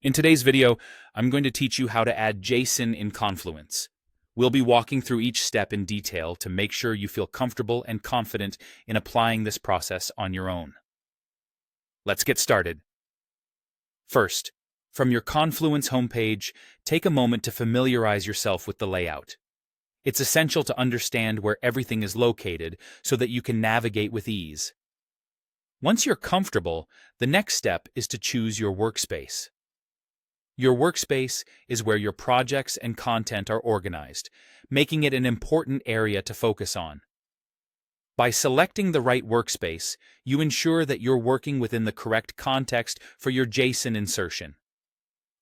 In today's video, I'm going to teach you how to add JSON in Confluence. We'll be walking through each step in detail to make sure you feel comfortable and confident in applying this process on your own. Let's get started. First, from your Confluence homepage, take a moment to familiarize yourself with the layout. It's essential to understand where everything is located so that you can navigate with ease. Once you're comfortable, the next step is to choose your workspace. Your workspace is where your projects and content are organized, making it an important area to focus on. By selecting the right workspace, you ensure that you're working within the correct context for your JSON insertion.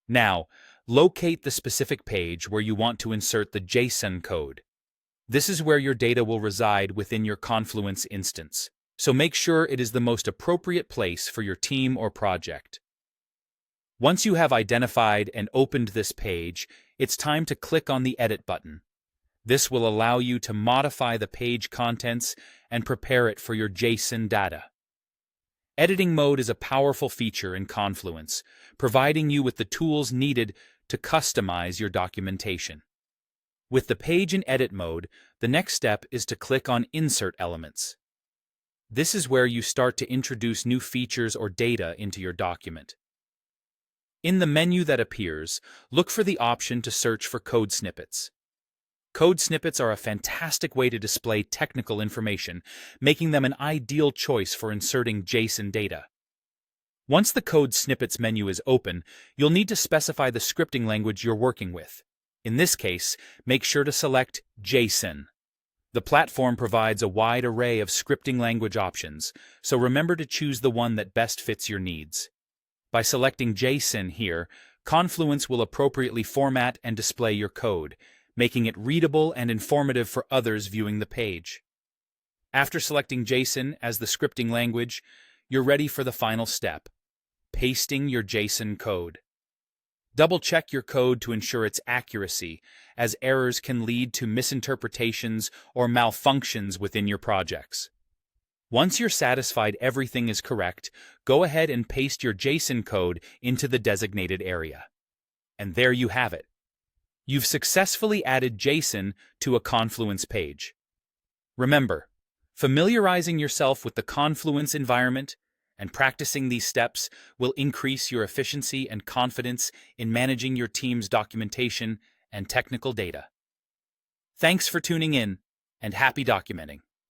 Now, locate the specific page where you want to insert the JSON code. This is where your data will reside within your Confluence instance, so make sure it is the most appropriate place for your team or project. Once you have identified and opened this page, it's time to click on the Edit button. This will allow you to modify the page contents and prepare it for your JSON data. Editing mode is a powerful feature in Confluence, providing you with the tools needed to customize your documentation. With the page in edit mode, the next step is to click on Insert Elements. This is where you start to introduce new features or data into your document. In the menu that appears, look for the option to search for code snippets. Code snippets are a fantastic way to display technical information, making them an ideal choice for inserting JSON data. Once the code snippets menu is open, you'll need to specify the scripting language you're working with. In this case, make sure to select JSON. The platform provides a wide array of scripting language options, so remember to choose the one that best fits your needs. By selecting JSON here, Confluence will appropriately format and display your code, making it readable and informative for others viewing the page. After selecting JSON as the scripting language, you're ready for the final step: pasting your JSON code. Double-check your code to ensure its accuracy, as errors can lead to misinterpretations or malfunctions within your projects. Once you're satisfied everything is correct, go ahead and paste your JSON code into the designated area. And there you have it. You've successfully added JSON to a Confluence page. Remember, familiarizing yourself with the Confluence environment and practicing these steps will increase your efficiency and confidence in managing your team's documentation and technical data. Thanks for tuning in, and happy documenting.